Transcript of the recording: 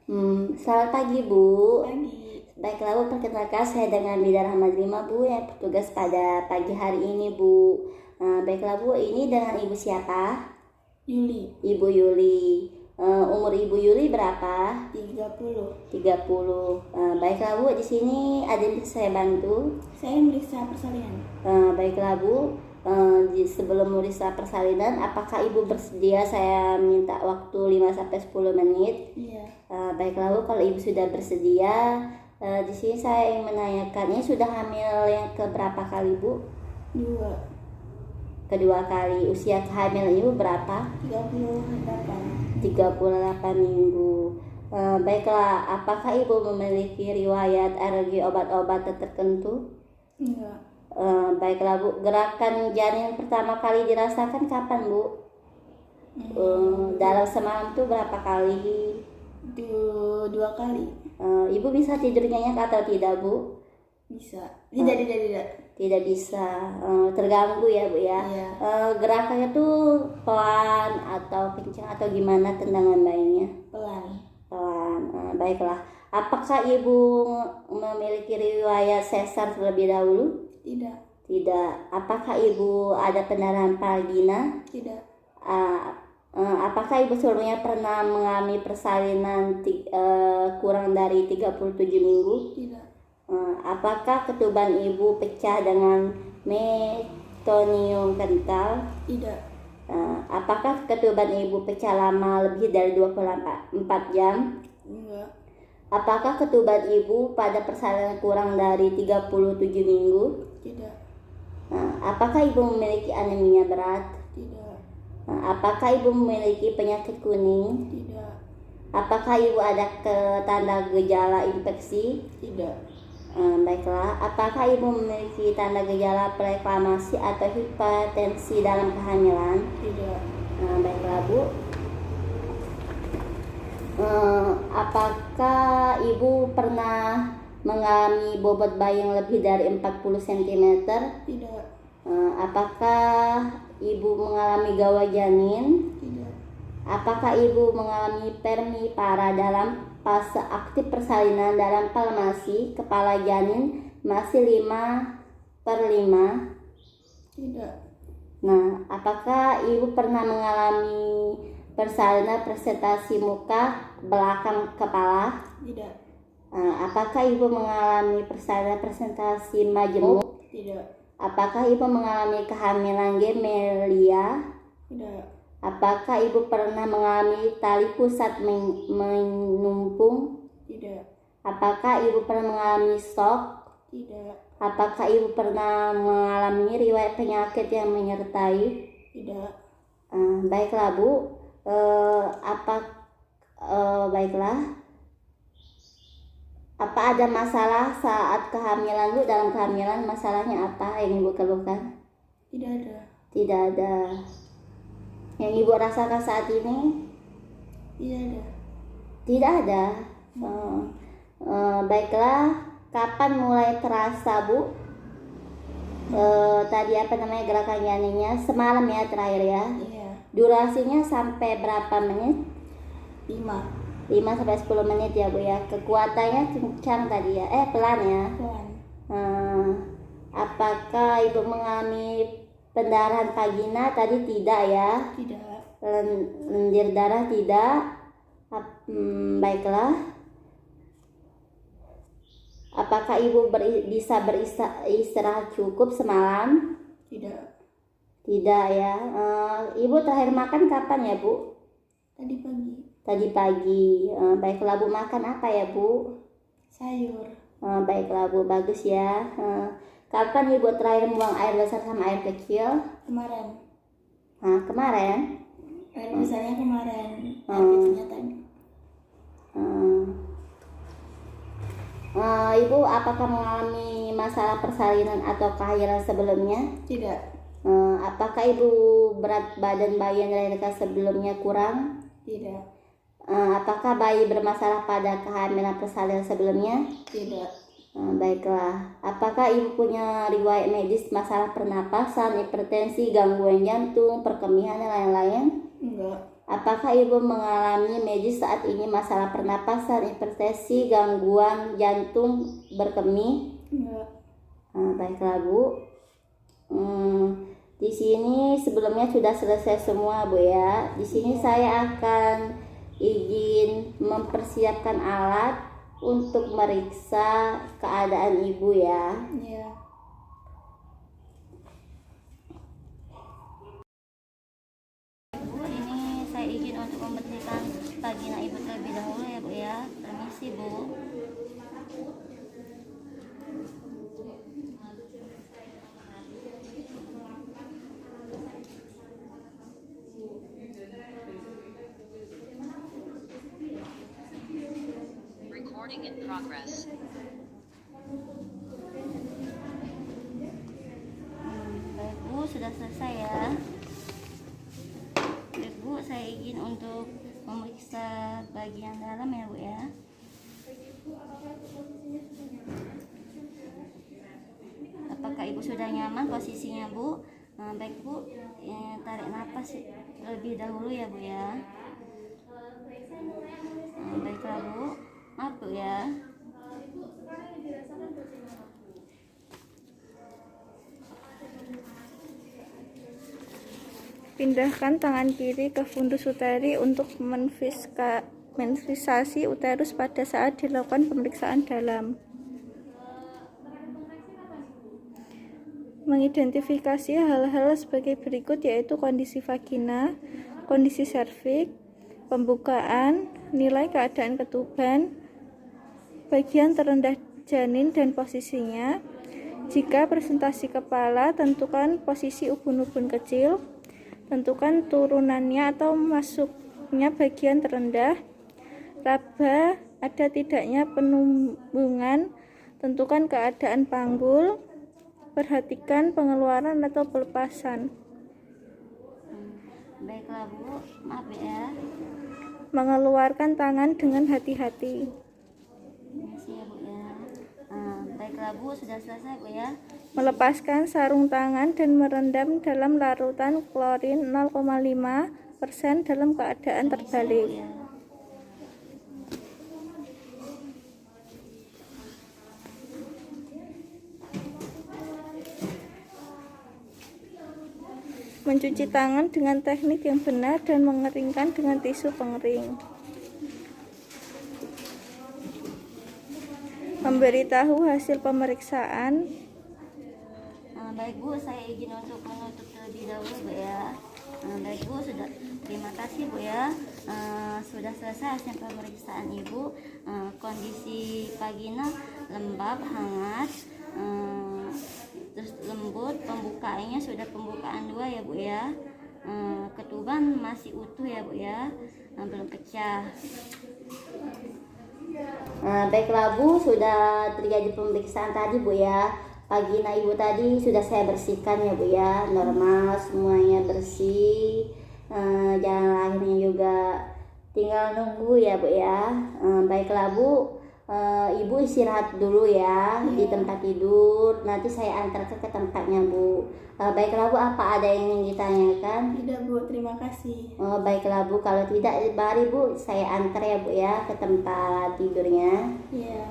Selamat pagi, Bu. Pagi. Baiklah, Bu, perkenalkan saya dengan Bida Rahmadrima, Bu, yang bertugas pada pagi hari ini, Bu. Baiklah, Bu, ini dengan Ibu siapa? Yuli. Ibu Yuli. Umur Ibu Yuli berapa? 30. 30. Baiklah, Bu, di sini ada yang bisa saya bantu. Saya meriksa persalinan. Baiklah, Bu. Sebelum meriksa persalinan, apakah Ibu bersedia saya minta waktu 5-10 menit? Iya. Baiklah, Bu, kalau Ibu sudah bersedia, di sini saya ingin menanyakannya, sudah hamil yang keberapa kali, Bu? 2. Kedua kali. Usia kehamilan Ibu berapa? 38. 38 minggu. Baiklah, apakah Ibu memiliki riwayat alergi obat-obatan tertentu? Enggak. Baiklah, Bu, gerakan janin pertama kali dirasakan kapan, Bu? Dalam semalam tuh berapa kali? 2 kali. Ibu bisa tidur nyenyak atau tidak, Bu? Bisa. Tidak. Tidak bisa. Terganggu ya, Bu ya. Iya. Gerakannya tuh pelan atau kencang atau gimana tendangan bayinya? Pelan. Pelan. Baiklah. Apakah Ibu memiliki riwayat sesar terlebih dahulu? Tidak. Tidak. Apakah Ibu ada pendarahan vagina? Tidak. Apakah Ibu sebelumnya pernah mengalami persalinan kurang dari 37 minggu? Tidak. Apakah ketuban Ibu pecah dengan metonium kental? Tidak. Apakah ketuban Ibu pecah lama lebih dari 24 jam? Enggak. Apakah ketuban Ibu pada persalinan kurang dari 37 minggu? Tidak. Apakah Ibu memiliki anemia berat? Tidak. Apakah Ibu memiliki penyakit kuning? Tidak. Apakah Ibu ada tanda gejala infeksi? Tidak. Baiklah, apakah Ibu memiliki tanda gejala preeklamasi atau hipertensi dalam kehamilan? Tidak. Baiklah, Bu. Apakah Ibu pernah mengalami bobot bayi yang lebih dari 40 cm? Tidak. Apakah Ibu mengalami gawa janin? Tidak. Apakah Ibu mengalami permipara dalam fase aktif persalinan dalam palmasi kepala janin masih 5/5? Tidak. Nah, apakah Ibu pernah mengalami persalinan presentasi muka belakang kepala? Tidak. Apakah Ibu mengalami persalinan presentasi majemuk? Tidak. Apakah Ibu mengalami kehamilan gemelia? Tidak. Apakah Ibu pernah mengalami tali pusat menumpung? Tidak. Apakah Ibu pernah mengalami stroke? Tidak. Apakah Ibu pernah mengalami riwayat penyakit yang menyertai? Tidak. Baiklah, Bu. Baiklah. Apa ada masalah saat kehamilan, Bu? Dalam kehamilan masalahnya apa yang Ibu keluhkan? Tidak ada. Tidak ada. Yang Ibu rasakan saat ini? Tidak ada. Tidak ada. Baiklah, kapan mulai terasa, Bu? Tadi gerakan janinnya semalam ya terakhir ya. Iya. Durasinya sampai berapa menit? 5. 5-10 menit ya, Bu ya. Kekuatannya kencang tadi ya. Pelan ya. Pelan. Apakah Ibu mengalami pendarahan vagina? Tadi tidak ya. Tidak. Lendir darah tidak. Baiklah. Apakah Ibu bisa beristirahat cukup semalam? Tidak. Tidak ya. Ibu terakhir makan kapan ya, Bu? Tadi pagi. Tadi pagi. Baiklah, Bu, makan apa ya, Bu? Sayur. Baiklah, Bu, bagus ya. Kapan Ibu terakhir buang air besar sama air kecil? Kemarin. Kemarin? Air besarnya kemarin. Air kecilnya tadi. Ibu apakah mengalami masalah persalinan atau kelahiran sebelumnya? Tidak. Apakah Ibu berat badan bayi yang dilahirkan sebelumnya kurang? Tidak. Apakah bayi bermasalah pada kehamilan persalinan sebelumnya? Tidak. Baiklah. Apakah Ibu punya riwayat medis masalah pernapasan, hipertensi, gangguan jantung, perkemihan dan lain-lain? Enggak. Apakah ibu mengalami medis saat ini masalah pernapasan, hipertensi, gangguan jantung berkemih? Enggak. Baiklah Bu. Di sini sebelumnya sudah selesai semua Bu ya. Di sini saya akan izin mempersiapkan alat untuk meriksa keadaan ibu ya. Iya. Bu, ini saya izin untuk membersihkan vagina ibu terlebih dahulu ya Bu ya. Permisi Bu. Recording in progress. Baik Bu, sudah selesai ya. Baik Bu, saya izin untuk memeriksa bagian dalam ya Bu ya. Apakah ibu sudah nyaman posisinya Bu? Baik Bu, tarik nafas terlebih dahulu ya Bu ya. Baiklah Bu, maaf Bu ya. Pindahkan tangan kiri ke fundus uteri untuk menfisasi uterus pada saat dilakukan pemeriksaan dalam. Mengidentifikasi hal-hal sebagai berikut, yaitu kondisi vagina, kondisi serviks, pembukaan, nilai keadaan ketuban, bagian terendah janin dan posisinya. Jika presentasi kepala, tentukan posisi ubun-ubun kecil, tentukan turunannya atau masuknya bagian terendah, raba, ada tidaknya penumbungan, tentukan keadaan panggul, perhatikan pengeluaran atau pelepasan. Baiklah Bu, maaf ya. Mengeluarkan tangan dengan hati-hati. Permisi ya Bu ya. Baiklah Bu, sudah selesai Bu ya. Melepaskan sarung tangan dan merendam dalam larutan klorin 0,5% dalam keadaan terbalik. Ya. Mencuci tangan dengan teknik yang benar dan mengeringkan dengan tisu pengering. Memberitahu hasil pemeriksaan. Baik Bu, saya izin untuk menutup terlebih dahulu Bu ya. Baik Bu, terima kasih Bu ya. Sudah selesai hasil pemeriksaan Ibu. Kondisi vagina lembab, hangat, terus lembut, pembukaannya sudah pembukaan 2 ya Bu ya. Ketuban masih utuh ya Bu ya, belum pecah. Baiklah Bu, sudah terjadi pemeriksaan tadi Bu ya. Vagina ibu tadi sudah saya bersihkan ya Bu ya, normal semuanya bersih. Jalan lahirnya juga tinggal nunggu ya Bu ya. Baiklah Bu, ibu istirahat dulu ya di tempat tidur. Nanti saya antar ke tempatnya Bu. Baiklah Bu, apa ada yang ingin ditanyakan? Tidak Bu, terima kasih. Baiklah Bu, kalau tidak mari Bu saya antar ya Bu ya ke tempat tidurnya. Iya.